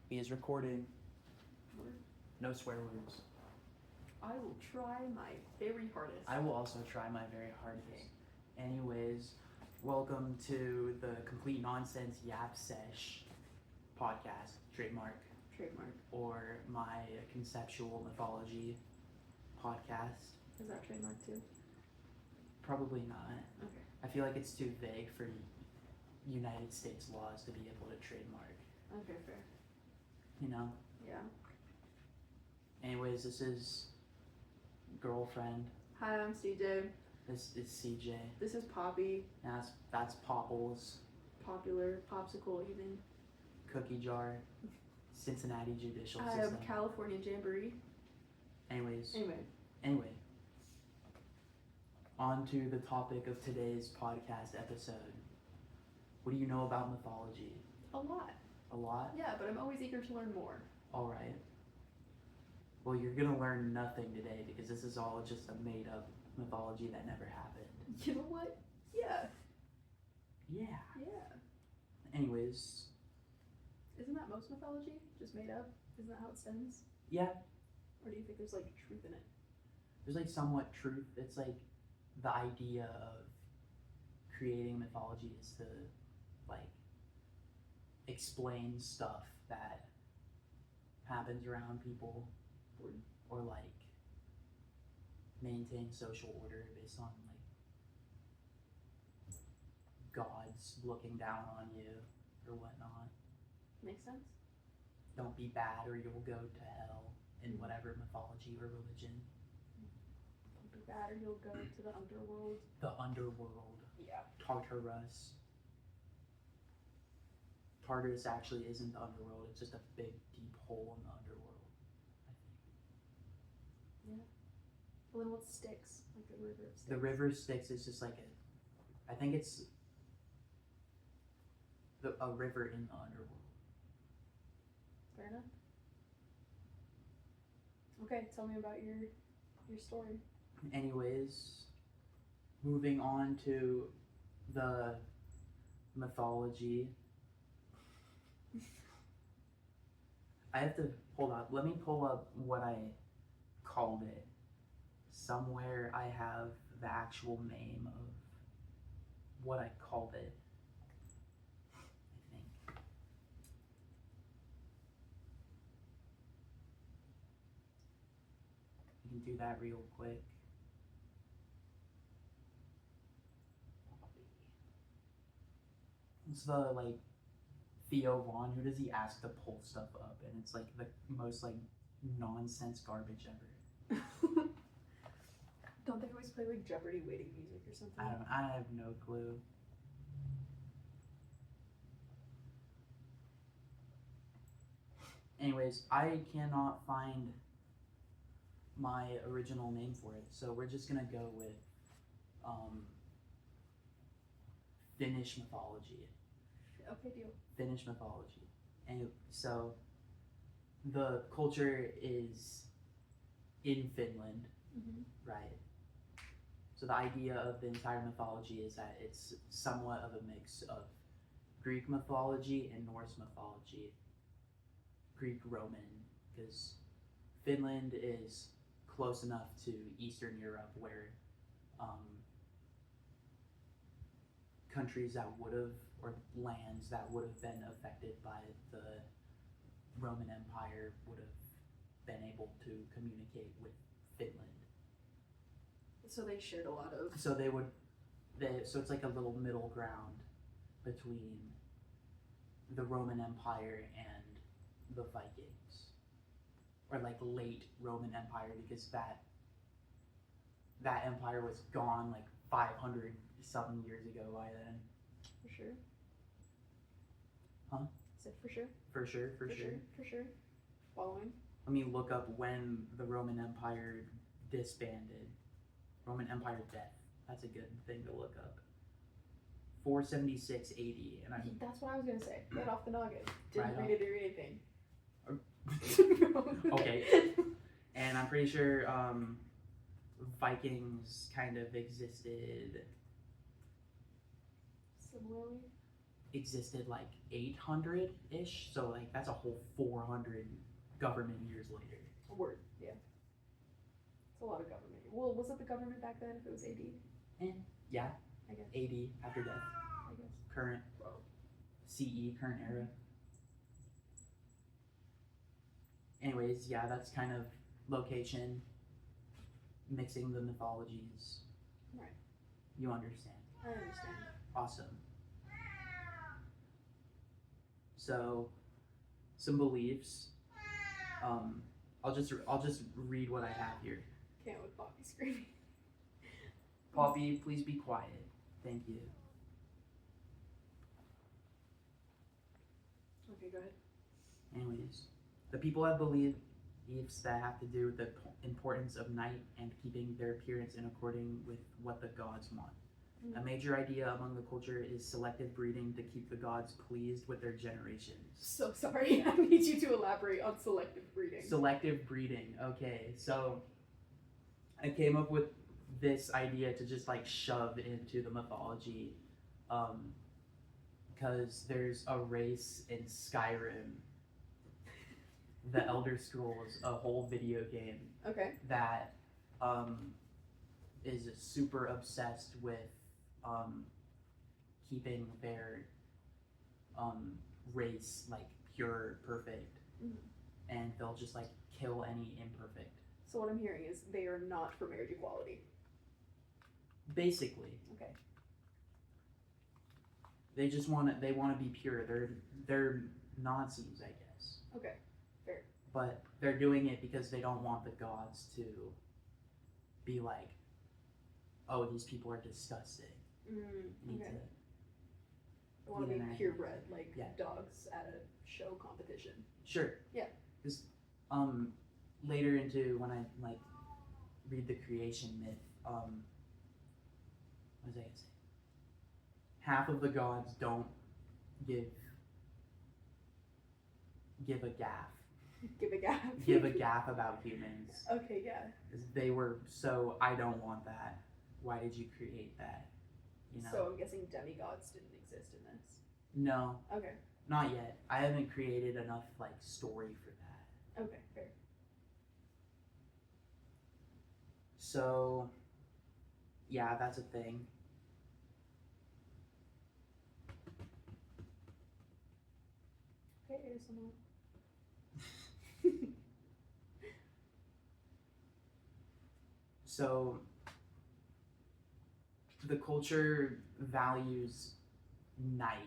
He is recording. Word. No swear words. I will try my very hardest. I will also try my very hardest. Anyways, welcome to the Complete Nonsense Yap Sesh podcast, trademark, or my Conceptual Mythology podcast. Is that trademark too? Probably not. Okay. I feel like it's too vague for United States laws to be able to trademark. Okay, fair. You know? Yeah. Anyways, this is girlfriend. Hi, I'm CJ. This is CJ. This is Poppy. That's Popples. Popular, popsicle even. Cookie jar. Cincinnati Judicial I System. have California Jamboree. Anyways. Anyway. On to the topic of today's podcast episode. What do you know about mythology? A lot. A lot? Yeah, but I'm always eager to learn more. Alright. Well, you're gonna learn nothing today because this is all just a made up mythology that never happened. You know what? Yeah. Yeah. Yeah. Anyways. Isn't that most mythology? Just made up? Isn't that how it stems? Yeah. Or do you think there's like truth in it? There's like somewhat truth. It's like the idea of creating mythology is to like explain stuff that happens around people or like maintain social order based on like gods looking down on you or whatnot. Makes sense? Don't be bad or you'll go to hell in whatever mythology or religion. Don't be bad or you'll go to the underworld. The underworld. Yeah. Tartarus. Tartarus actually isn't the underworld, it's just a big deep hole in the underworld, I think. Yeah. Well then what Styx? Like the river of Styx. The river Styx is just like I think it's a river in the underworld. Fair enough. Okay, tell me about your story. Anyways, moving on to the mythology. I have to hold on. Let me pull up what I called it. Somewhere I have the actual name of what I called it. I think. We can do that real quick. It's the like Theo Vaughn. Who does he ask to pull stuff up? And it's like the most like nonsense garbage ever. Don't they always play like Jeopardy waiting music or something? I have no clue. Anyways, I cannot find my original name for it, so we're just gonna go with Finnish mythology. Okay, deal. Finnish mythology. And so the culture is in Finland, right? So the idea of the entire mythology is that it's somewhat of a mix of Greek mythology and Norse mythology. Greek Roman, because Finland is close enough to Eastern Europe where countries that would have, or lands that would have been affected by the Roman Empire would have been able to communicate with Finland. So they shared a lot of... So so it's like a little middle ground between the Roman Empire and the Vikings. Or like late Roman Empire, because that empire was gone like 500 something years ago by then. For sure. Huh? Said for sure. For sure. For sure. Following. Let me look up when the Roman Empire disbanded. Roman Empire death. That's a good thing to look up. 476 AD, and That's what I was gonna say. Right off the noggin. Didn't Right read it or anything. Okay. And I'm pretty sure Vikings kind of existed Similarly. existed like 800-ish, so like that's a whole 400 government years later. A word, yeah. It's a lot of government. Well, was it the government back then if it was AD? Yeah, I guess. AD, after death. I guess. Current CE, current era. Anyways, yeah, that's kind of location, mixing the mythologies. Right. You understand. I understand. Awesome. So, some beliefs. I'll just read what I have here. Can't with Poppy screaming. Poppy, please be quiet. Thank you. Okay, go ahead. Anyways, the people have beliefs that have to do with the importance of night and keeping their appearance in according with what the gods want. A major idea among the culture is selective breeding to keep the gods pleased with their generations. So sorry, I need you to elaborate on selective breeding. Selective breeding, okay. So, I came up with this idea to just like shove into the mythology, because there's a race in Skyrim, the Elder Scrolls, a whole video game Okay. that is super obsessed with keeping their race like pure, perfect, and they'll just like kill any imperfect. So what I'm hearing is they are not for marriage equality. Basically, Okay. they just want to be pure. They're Nazis, I guess. Okay. Fair. But they're doing it because they don't want the gods to be like, oh, these people are disgusting. Need Okay. to I want to be be an purebred, like Yeah. dogs at a show competition. Sure. Yeah. Because later into when I like read the creation myth, what was I gonna say? Half of the gods don't give a gaff. Give a gap. Give a gaff about humans. Okay, yeah. 'Cause they were so, I don't want that. Why did you create that? You know? So I'm guessing demigods didn't exist in this. No, Okay. not yet. I haven't created enough like story for that. Okay, fair. So, yeah, that's a thing. Okay, ASMR. So, the culture values night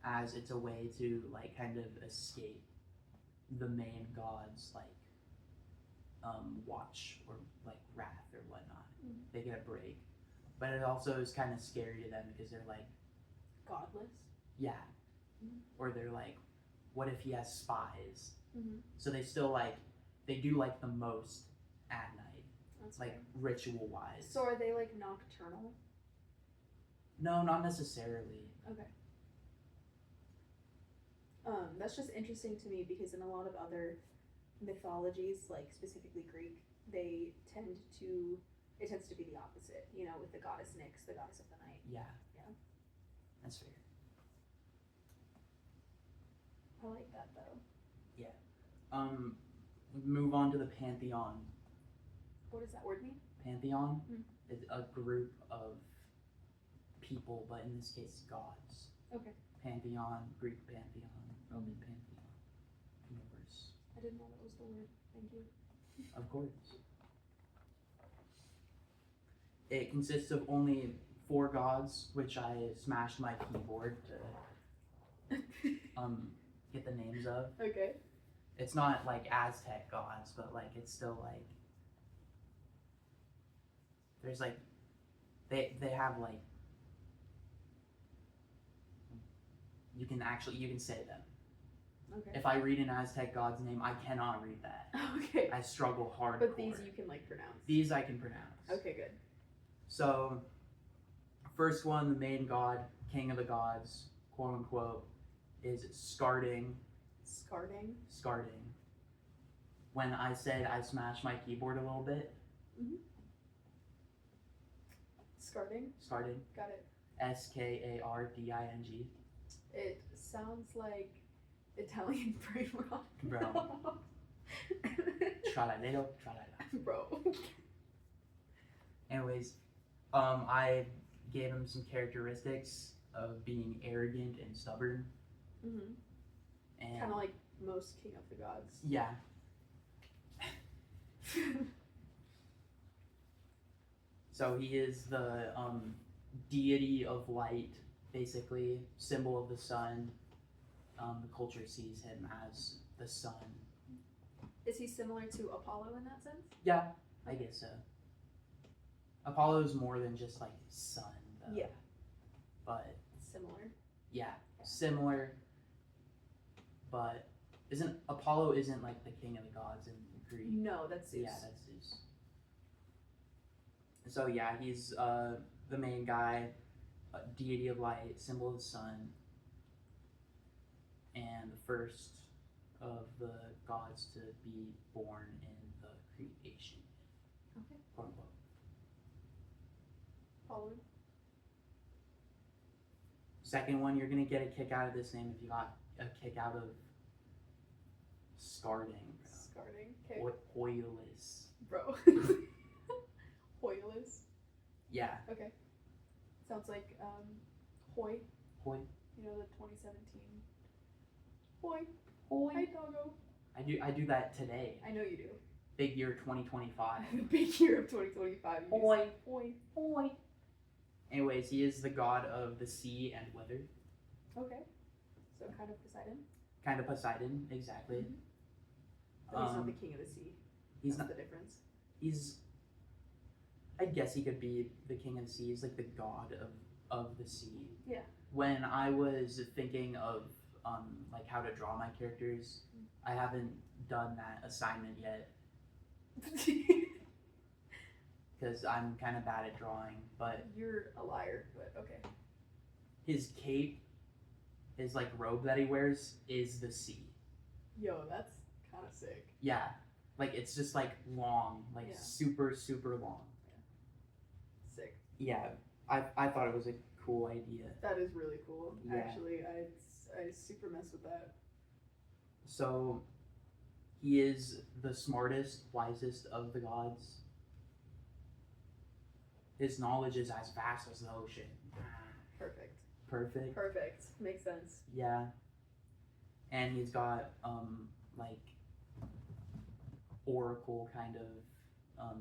as it's a way to like kind of escape the main gods like watch or like wrath or whatnot. They get a break, but it also is kind of scary to them because they're like, Godless. yeah, or they're like, what if he has spies? Mm-hmm. So they still like, they do like the most at night. That's Like fair. ritual wise. So are they like nocturnal? No, not necessarily. Okay. That's just interesting to me because in a lot of other mythologies, like specifically Greek, it tends to be the opposite, you know, with the goddess Nyx, the goddess of the night. Yeah. Yeah. That's fair. I like that though. Move on to the pantheon. What does that word mean? Pantheon is a group of people, but in this case, gods. Okay. Pantheon, Greek pantheon, Roman pantheon, universe. I didn't know that was the word. Thank you. Of course. It consists of only 4 gods, which I smashed my keyboard to get the names of. Okay. It's not like Aztec gods, but like it's still like there's like they have like you can say them. Okay. If I read an Aztec god's name, I cannot read that. Okay. I struggle hardcore. But these you can like pronounce. These I can pronounce. Okay, good. So, first one, the main god, king of the gods, quote unquote, is Skarding. Skarding. When I said I smashed my keyboard a little bit. Skarding. Skarding. Got it. Skarding. It sounds like Italian brain rot. Bro. Tralalero, tralala. Bro. Anyways, I gave him some characteristics of being arrogant and stubborn. Mm-hmm. And Kind of like most King of the Gods. yeah. So he is the deity of light, basically, symbol of the sun. The culture sees him as the sun. Is he similar to Apollo in that sense? Yeah, I guess so. Apollo is more than just like sun, though. Yeah. But Similar. yeah, similar. But Apollo isn't like the king of the gods in Greek? No, that's Zeus. Yeah, that's Zeus. So yeah, he's the main guy, deity of light, symbol of the sun, and the first of the gods to be born in the creation. Okay. Quote unquote. Following. Second one, you're gonna get a kick out of this name if you got a kick out of Skarding. Skarding. Okay. Hoyless. Bro. Hoyless. Yeah. Okay. Sounds like Hoy. Hoy. You know, the 2017. Hoy. Hoy. Hi, doggo. I do that today. I know you do. Big year 2025. Big year of 2025. You Hoy. say Hoy. Hoy. Anyways, he is the god of the sea and weather. Okay. So kind of Poseidon. Kind of Poseidon, exactly. Mm-hmm. But he's not the king of the sea. He's That's not. the difference. He's. I guess he could be the king of the sea. He's like the god of the sea. Yeah. When I was thinking of like how to draw my characters, I haven't done that assignment yet because I'm kind of bad at drawing. But You're a liar, but okay. his cape, his like robe that he wears, is the sea. Yo, that's kind of sick. Yeah, like it's just like long, like Yeah. super long. Sick. Yeah, I thought it was a cool idea. That is really cool. Yeah. Actually, I super mess with that. So, he is the smartest, wisest of the gods. His knowledge is as vast as the ocean. Perfect. Perfect. Perfect. Makes sense. Yeah. And he's got like oracle kind of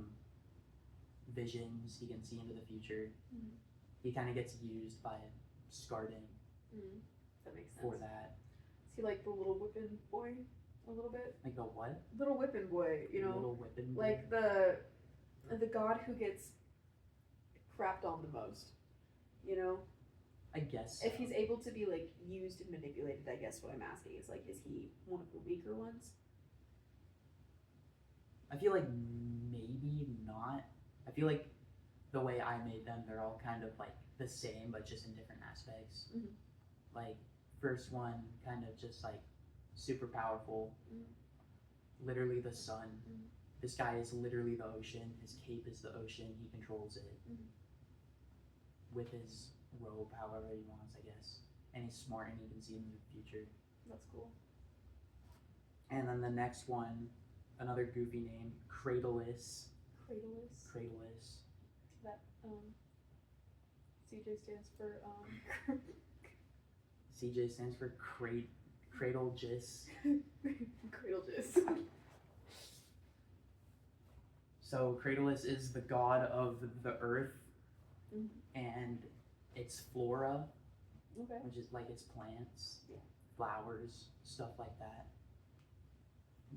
visions. He can see into the future. Mhm. He kind of gets used by Skarding Mm. That makes sense. for that. Is he like the little whipping boy a little bit? Like the what? Little whipping boy, you know? Little whipping boy? Like the god who gets crapped on the most, you know? I guess. If so. he's able to be like used and manipulated, I guess what I'm asking is like, is he one of the weaker ones? I feel like maybe not. I feel like the way I made them, they're all kind of like the same, but just in different aspects. Mhm. Like, first one, kind of just like super powerful. Mhm. Literally the sun. Mhm. This guy is literally the ocean. His cape is the ocean. He controls it Mhm. with his robe, however he wants, I guess. And he's smart and he can see into the future. That's cool. And then the next one, another goofy name, Cradleus. Cradleus. Cradleus. That CJ stands for CJ stands for Cradle Jis. Cradle Jizz. So Cradleus is the god of the earth Mhm. and its flora, Okay. which is like its plants, Yeah. flowers, stuff like that.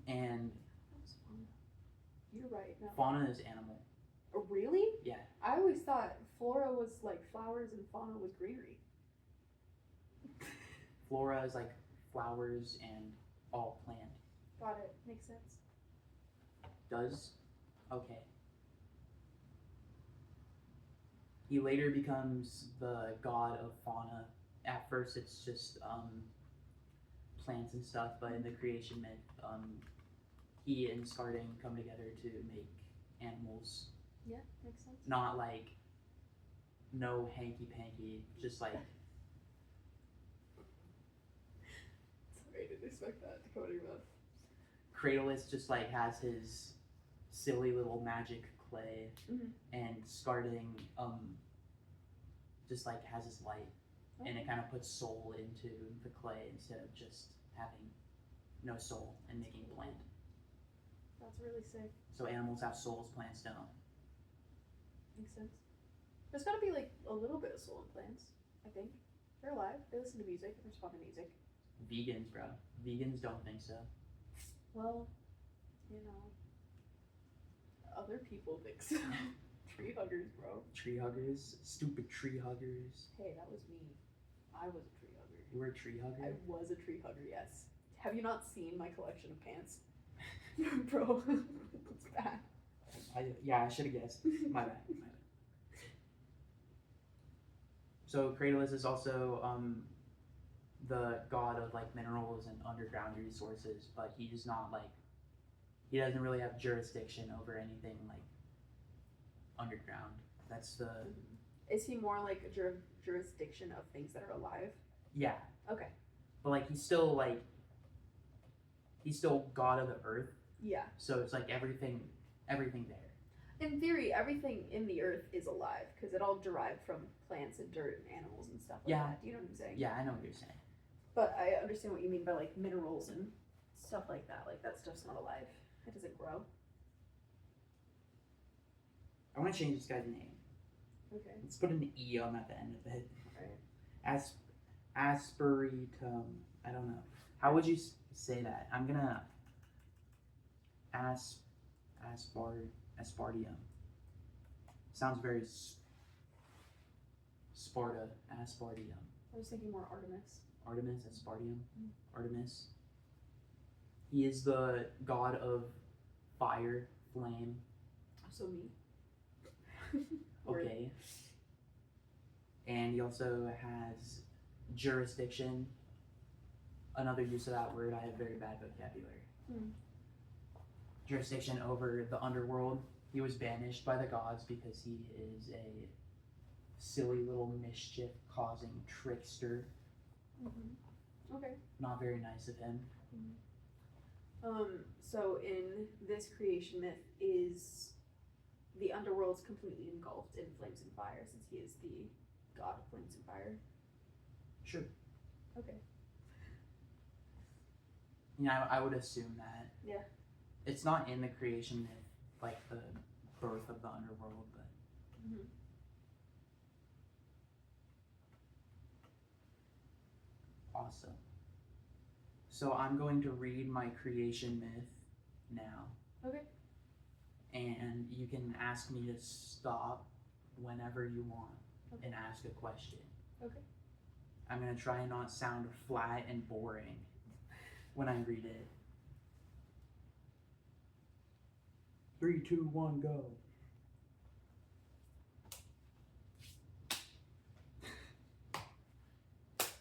And That was fun. You're right. No. fauna is animal. Oh, really? Yeah. I always thought flora was like flowers and fauna was greenery. Flora is like flowers and all plant. Got it. Makes sense. Does? Okay. He later becomes the god of fauna. At first it's just plants and stuff, but in the creation myth, he and Skarding come together to make animals. Yeah, makes sense. Not like no hanky panky, just like Sorry, I didn't expect that to come out of your mouth. Cradleus just like has his silly little magic clay, and Skarding just like has his light, and it kind of puts soul into the clay instead of just having no soul and making plant. That's really sick. So animals have souls, plants don't. Makes sense. There's gotta be like a little bit of soul in plants, I think. They're alive. They listen to music. They respond to music. Vegans, bro. Vegans don't think so. Well, you know, other people think so. Tree huggers, bro. Tree huggers, stupid tree huggers. Hey, that was me. I was a tree hugger. You were a tree hugger? I was a tree hugger, yes. Have you not seen my collection of pants? Bro, it's bad. I should have guessed. My bad. So Cradleus is also the god of like minerals and underground resources, but he's not like, he doesn't really have jurisdiction over anything like underground. That's the. Is he more like a jurisdiction of things that are alive? Yeah. Okay. But like he's still god of the earth. Yeah. So it's like everything there. In theory, everything in the earth is alive because it all derived from plants and dirt and animals and stuff like that. Do you know what I'm saying? Yeah, I know what you're saying. But I understand what you mean by like minerals and stuff like that. Like that stuff's not alive. It doesn't grow. I want to change this guy's name. Okay. Let's put an E on at the end of it. Alright. Asperitum. I don't know. How would you say that? I'm gonna aspartium. Sounds very Sparta. Aspartium. I was thinking more Artemis. Artemis. Aspartium. Artemis. He is the god of fire, flame. So me. Okay. And he also has jurisdiction. Another use of that word, I have very bad vocabulary. Jurisdiction over the underworld. He was banished by the gods because he is a silly little mischief-causing trickster. Okay. Not very nice of him. So in this creation myth, is the underworld's completely engulfed in flames and fire since he is the god of flames and fire? Sure. Okay. Yeah, I would assume that. Yeah. It's not in the creation myth, like the birth of the underworld, but. Awesome. So I'm going to read my creation myth now. Okay. And you can ask me to stop whenever you want and ask a question. Okay. I'm going to try and not sound flat and boring when I read it. 3, 2, 1, go.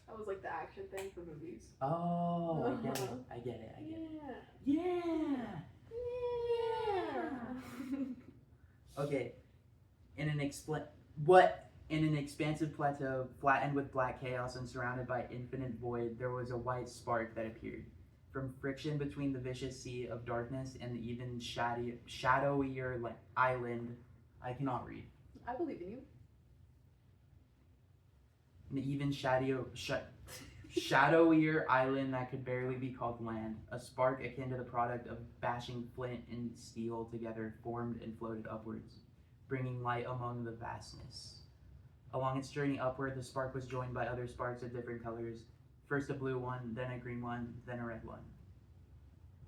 That was like the action thing for movies. Oh, I get it. I get it. Yeah. Okay. In an expansive plateau, flattened with black chaos and surrounded by infinite void, there was a white spark that appeared. From friction between the vicious sea of darkness and the even shadowier island, I cannot read. I believe in you. An even shadowier island that could barely be called land. A spark akin to the product of bashing flint and steel together formed and floated upwards, bringing light among the vastness. Along its journey upward, the spark was joined by other sparks of different colors. First a blue one, then a green one, then a red one.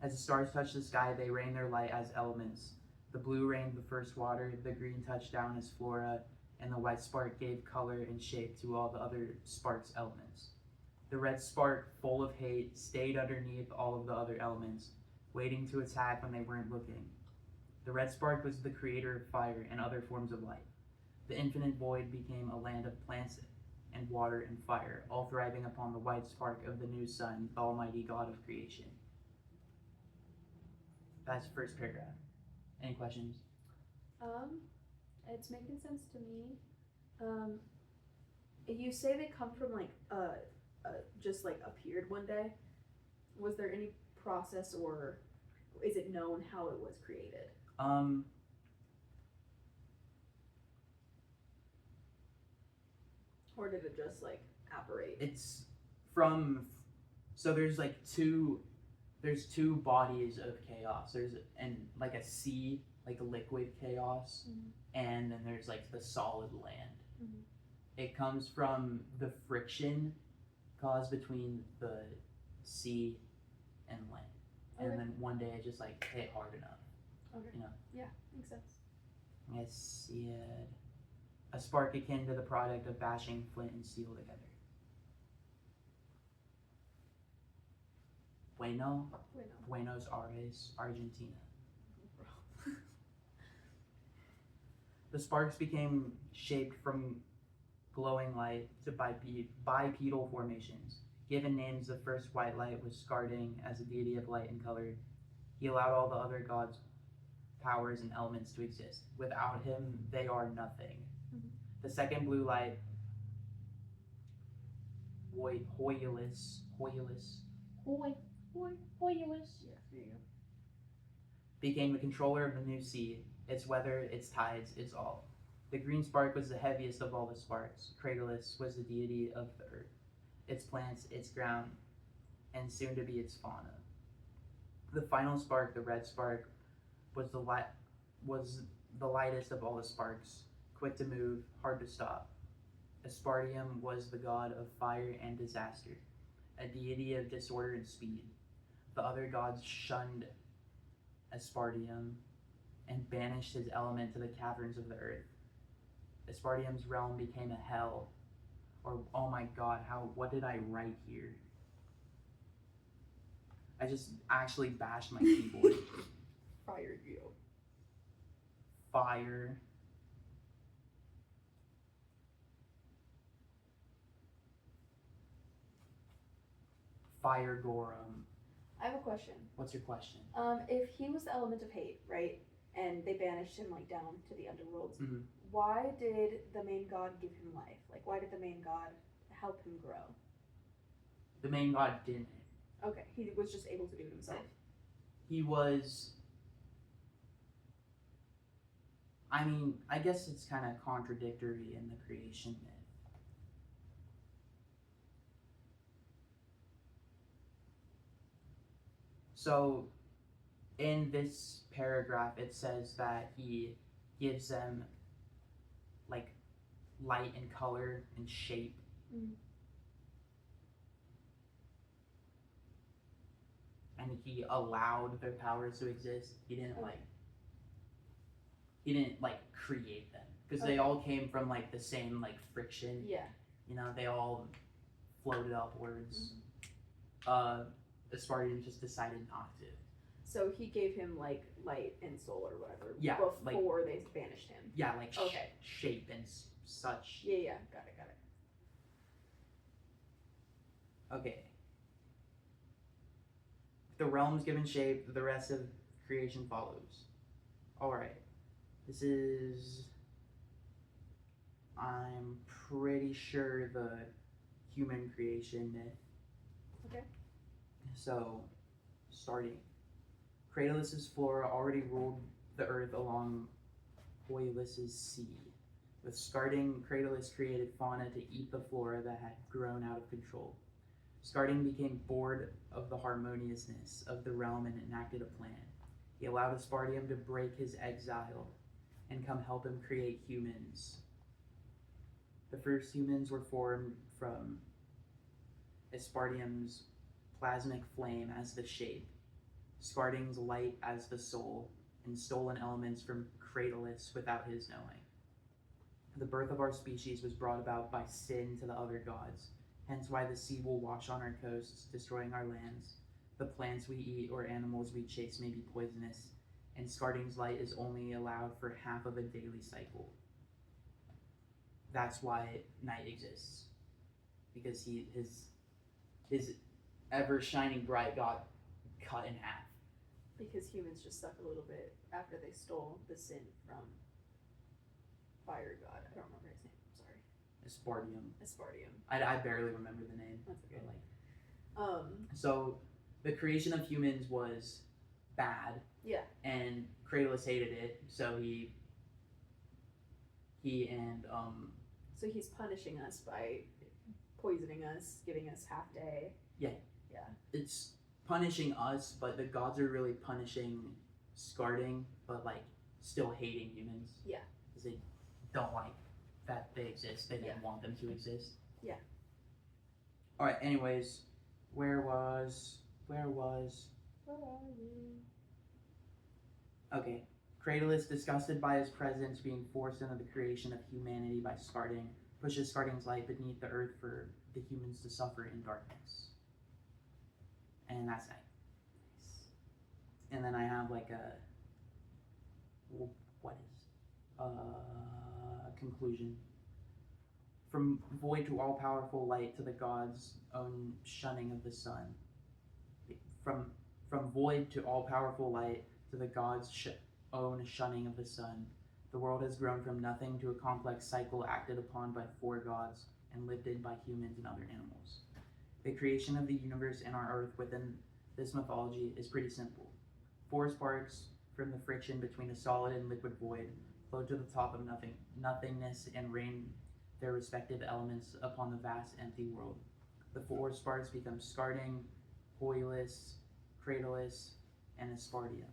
As the stars touched the sky, they rained their light as elements. The blue rained the first water, the green touched down as flora, and the white spark gave color and shape to all the other spark's elements. The red spark, full of hate, stayed underneath all of the other elements, waiting to attack when they weren't looking. The red spark was the creator of fire and other forms of light. The infinite void became a land of plants and water and fire, all thriving upon the white spark of the new sun, the almighty God of creation. That's the first paragraph. Any questions? It's making sense to me. You say they come from like just like appeared one day. Was there any process, or is it known how it was created? Or did it just like apparate? It's from, so there's two bodies of chaos. There's like a sea, like a liquid chaos, and then there's like the solid land. It comes from the friction caused between the sea and land, and then one day it just like hit hard enough. Okay. You know. Yeah, makes sense. I see it. A spark akin to the product of bashing flint and steel together. Buenos Aires, Argentina. The sparks became shaped from glowing light to bipedal formations. Given names, the first white light was Skarding as a deity of light and color. He allowed all the other gods' powers and elements to exist. Without him, they are nothing. The second blue light, Hoyulus. Yeah, there you go. Became the controller of the new sea, its weather, its tides, its all. The green spark was the heaviest of all the sparks. Cratylus was the deity of the earth, its plants, its ground, and soon to be its fauna. The final spark, the red spark, was the lightest of all the sparks, quick to move, hard to stop. Aspartium was the god of fire and disaster, a deity of disorder and speed. The other gods shunned Aspartium and banished his element to the caverns of the earth. Aspartium's realm became a hell. Or, oh my god, what did I write here? I just actually bashed my keyboard. Fire you. Fire. Fire Gorum. I have a question. What's your question? If he was the element of hate, right, and they banished him like down to the underworlds, Mm-hmm. why did the main god give him life? Like, why did the main god help him grow? The main god didn't. Okay, he was just able to do it himself. He was. I mean, I guess it's kind of contradictory in the creation myth. So, in this paragraph, it says that he gives them like light and color and shape. And he allowed their powers to exist. He didn't create them, because they all came from like the same like friction. Yeah. You know, they all floated upwards. Aspartium just decided not to. So he gave him like light and soul or whatever. Yeah, before they banished him. Yeah, like shape and such. Yeah, got it. Okay. The realms given shape, the rest of creation follows. Alright. This is, I'm pretty sure, the human creation myth. Okay. So, starting. Cratylus's flora already ruled the earth along Hoyulus's sea. With Skarding, Cratylus created fauna to eat the flora that had grown out of control. Skarding became bored of the harmoniousness of the realm and enacted a plan. He allowed Aspartium to break his exile and come help him create humans. The first humans were formed from Aspartium's plasmic flame as the shape, Skarding's light as the soul, and stolen elements from Cratylus without his knowing. The birth of our species was brought about by sin to the other gods, hence why the sea will wash on our coasts, destroying our lands. The plants we eat or animals we chase may be poisonous, and Skarding's light is only allowed for half of a daily cycle. That's why night exists, because his ever shining bright got cut in half. Because humans just suck a little bit after they stole the sin from Fire God. I don't remember his name. Sorry. Aspardium. I barely remember the name. That's okay. Like, so the creation of humans was bad. Yeah. And Kratos hated it, so he and So he's punishing us by poisoning us, giving us half day. Yeah. It's punishing us, but the gods are really punishing Skarding, but like still hating humans. Yeah. Because they don't like that they exist. They didn't want them to exist. Yeah. All right. Anyways, where was? Okay. Kratos, disgusted by his presence being forced into the creation of humanity by Skarding, pushes Skarding's light beneath the earth for the humans to suffer in darkness. And that's night. And then I have like conclusion. From void to all-powerful light to the gods' own shunning of the sun. From void to all-powerful light to the gods' own shunning of the sun. The world has grown from nothing to a complex cycle acted upon by four gods and lived in by humans and other animals. The creation of the universe and our earth within this mythology is pretty simple. Four sparks from the friction between a solid and liquid void flow to the top of nothingness and rain their respective elements upon the vast empty world. The four sparks become Skarding, Hoylus, Kratos, and Aspardia.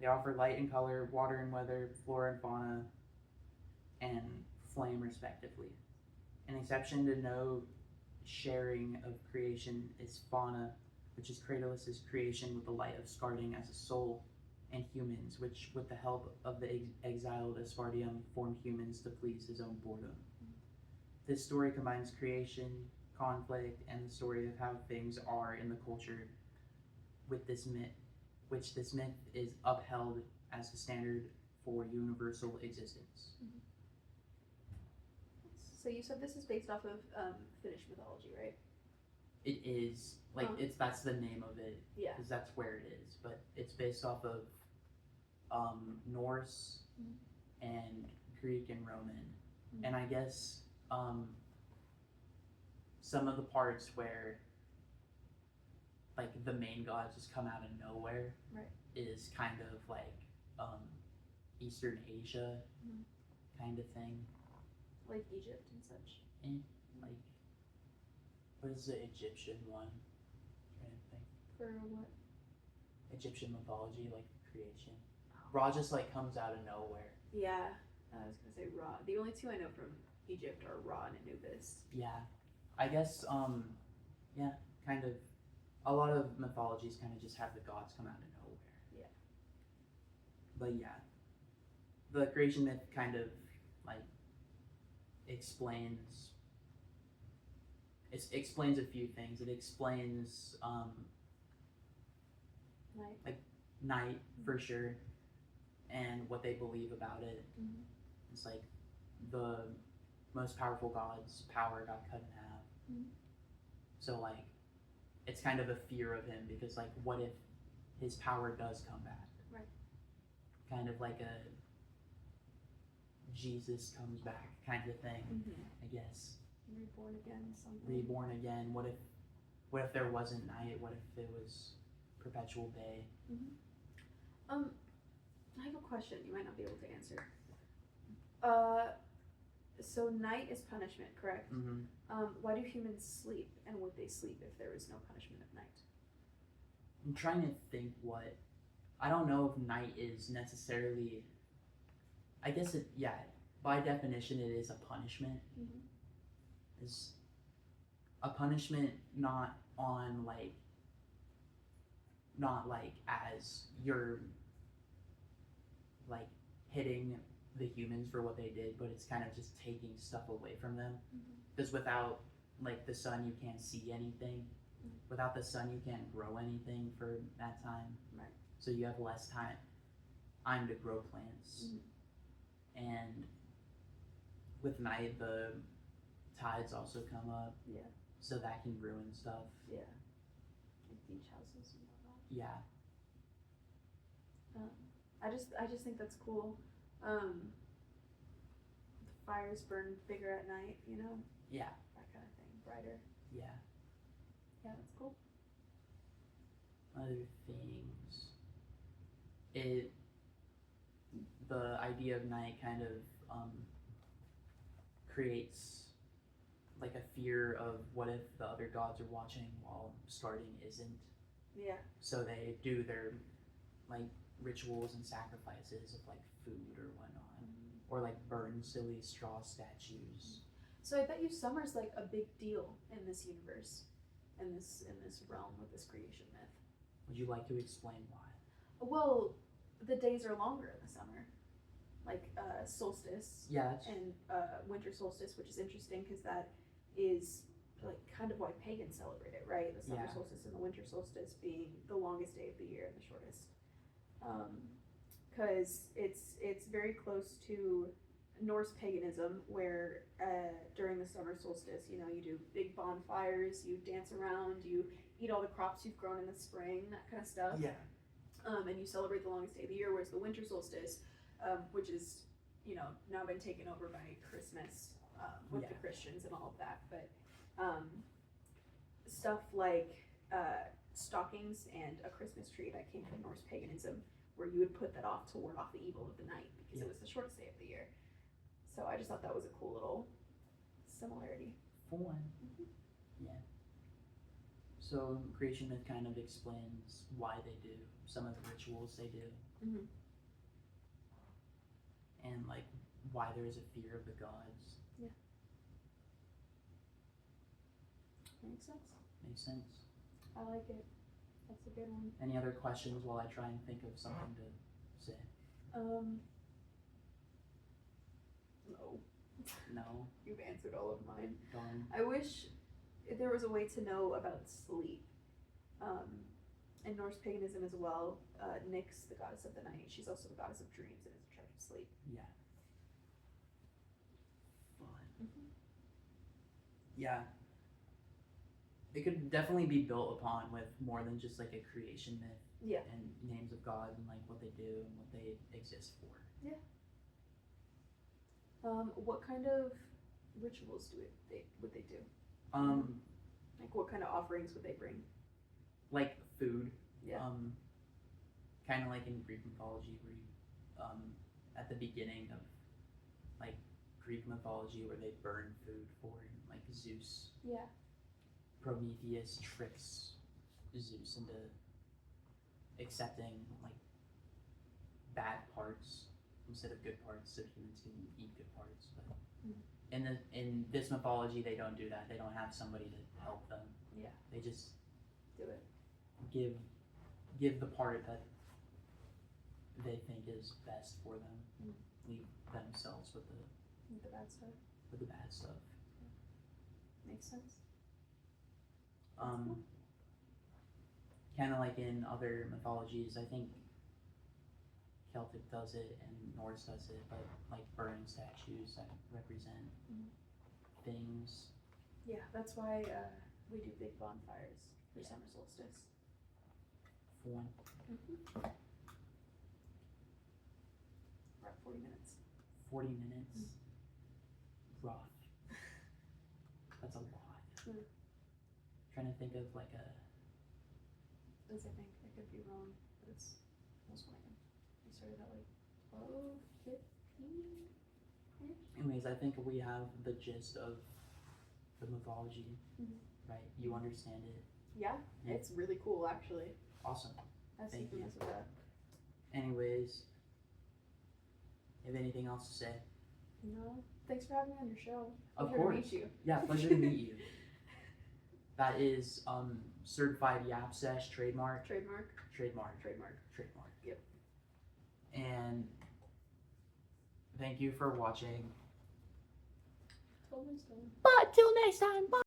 They offer light and color, water and weather, flora and fauna, and flame respectively. An exception to no sharing of creation is fauna, which is Kratos' creation with the light of Skarding as a soul, and humans, which with the help of the exiled Aspardium formed humans to please his own boredom. This story combines creation, conflict, and the story of how things are in the culture with this myth, which this myth is upheld as the standard for universal existence. Mm-hmm. So you said this is based off of Finnish mythology, right? It is like that's the name of it. Yeah. Because that's where it is, but it's based off of Norse and Greek and Roman, and I guess some of the parts where like the main gods just come out of nowhere, right, is kind of like Eastern Asia kind of thing, like Egypt and such. And like, what is the Egyptian one? I'm trying to think. For what? Egyptian mythology, like creation. Ra just like comes out of nowhere. Yeah, I was gonna say Ra. The only two I know from Egypt are Ra and Anubis. Yeah, I guess kind of. A lot of mythologies kind of just have the gods come out of nowhere. Yeah. But yeah, the creation myth kind of like explains. It explains a few things. It explains Night. Like night for sure, and what they believe about it. Mm-hmm. It's like the most powerful god's power got cut in half. Mm-hmm. So like, it's kind of a fear of him because like, what if his power does come back? Right. Kind of like a Jesus comes back kind of thing, I guess. Reborn again, something. Reborn again. What if there wasn't night? What if there was perpetual day? I have a question you might not be able to answer. So night is punishment, correct? Why do humans sleep, and would they sleep if there was no punishment at night? I'm trying to think what. I don't know if night is necessarily. I guess by definition it is a punishment. Is a punishment not like as you're like hitting the humans for what they did, but it's kind of just taking stuff away from them. Because without like the sun, you can't see anything. Without the sun, you can't grow anything for that time. Right. So you have less time to grow plants. And with night, the tides also come up. Yeah. So that can ruin stuff. Yeah. Like beach houses and whatnot. Yeah. I just think that's cool. fires burn bigger at night, you know? Yeah. That kind of thing. Brighter. Yeah. Yeah, that's cool. Other things. The idea of night kind of creates like a fear of what if the other gods are watching while starting isn't. Yeah. So they do their like rituals and sacrifices of like food or whatnot, or like burn silly straw statues. So I bet you summer's like a big deal in this universe, in this realm with this creation myth. Would you like to explain why? Well, the days are longer in the summer, like solstice. Yeah. And winter solstice, which is interesting because that is like kind of why pagans celebrate it, right? The summer solstice and the winter solstice being the longest day of the year and the shortest, because it's very close to Norse paganism, where during the summer solstice, you know, you do big bonfires, you dance around, you eat all the crops you've grown in the spring, that kind of stuff. Yeah. And you celebrate the longest day of the year, whereas the winter solstice, which is, you know, now been taken over by Christmas with the Christians and all of that, but stuff like stockings and a Christmas tree that came from Norse paganism, where you would put that off to ward off the evil of the night because it was the shortest day of the year. So I just thought that was a cool little similarity. Fun. Yeah. So creation myth kind of explains why they do some of the rituals they do, and like why there is a fear of the gods. Yeah. Makes sense. Makes sense. I like it. That's a good one. Any other questions while I try and think of something to say? No. No. You've answered all of mine. Darn. I wish there was a way to know about sleep. In Norse paganism as well, Nyx, the goddess of the night, she's also the goddess of dreams and is in charge of sleep. Yeah. Fun. Yeah. It could definitely be built upon with more than just like a creation myth. Yeah. And names of gods and like what they do and what they exist for. Yeah. What kind of rituals would they do? Like what kind of offerings would they bring? Like food. Yeah. Kind of like in Greek mythology, where you, at the beginning of like Greek mythology, where they burn food for like Zeus. Yeah. Prometheus tricks Zeus into accepting like bad parts instead of good parts, so humans can eat good parts. But in this mythology, they don't do that. They don't have somebody to help them. Yeah. They just Do it. give the part that they think is best for them. Leave themselves with the bad stuff. With the bad stuff. Makes sense. Kind of like in other mythologies, I think Celtic does it and Norse does it, but like burning statues that represent things. Yeah, that's why we do big bonfires for summer solstice. Fun. We're at 40 minutes. 40 minutes. Rough. That's a lot. Trying to think of like a. I think I could be wrong, but it's almost when we started at like 12, 15-ish. Anyways, I think we have the gist of the mythology, right? You understand it. Yeah, it's really cool actually. Awesome. Thank you. With that. Anyways, you have anything else to say? No. Thanks for having me on your show. Of Pleasure course. to meet you. Yeah, pleasure to meet you. That is certified Yap Sesh trademark. Trademark. Yep. And thank you for watching. Totally still. But till next time. Bye.